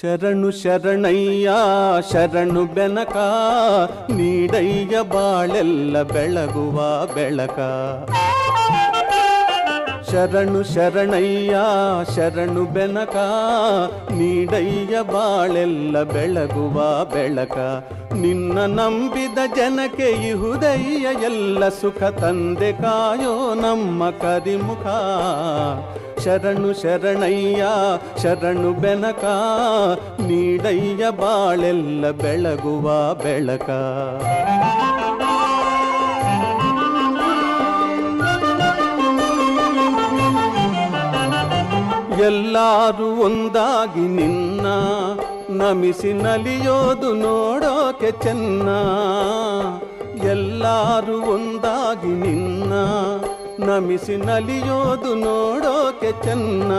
ಶರಣು ಶರಣಯ್ಯ ಶರಣು ಬೆನಕ ನೀಡಯ್ಯ ಬಾಳೆಲ್ಲ ಬೆಳಗುವ ಬೆಳಕ. ಶರಣು ಶರಣಯ್ಯ ಶರಣು ಬೆನಕ ನೀಡಯ್ಯ ಬಾಳೆಲ್ಲ ಬೆಳಗುವ ಬೆಳಕ. ನಿನ್ನ ನಂಬಿದ ಜನಕ್ಕೆ ಇಹುದಯ್ಯ ಎಲ್ಲ ಸುಖ ತಂದೆ ಕಾಯೋ ನಮ್ಮ ಕರಿಮುಖ. ಶರಣು ಶರಣಯ್ಯ ಶರಣು ಬೆನಕ ನೀಡಯ್ಯ ಬಾಳೆಲ್ಲ ಬೆಳಗುವ ಬೆಳಕ. ಎಲ್ಲರೂ ಒಂದಾಗಿ ನಿನ್ನ ನಮಿಸಿ ನಲಿಯೋದು ನೋಡೋಕೆ ಚೆನ್ನ. ಎಲ್ಲರೂ ಒಂದಾಗಿ ನಿನ್ನ ನಮಿಸಿ ನಲಿಯೋದು ನೋಡೋಕೆ ಚೆನ್ನ.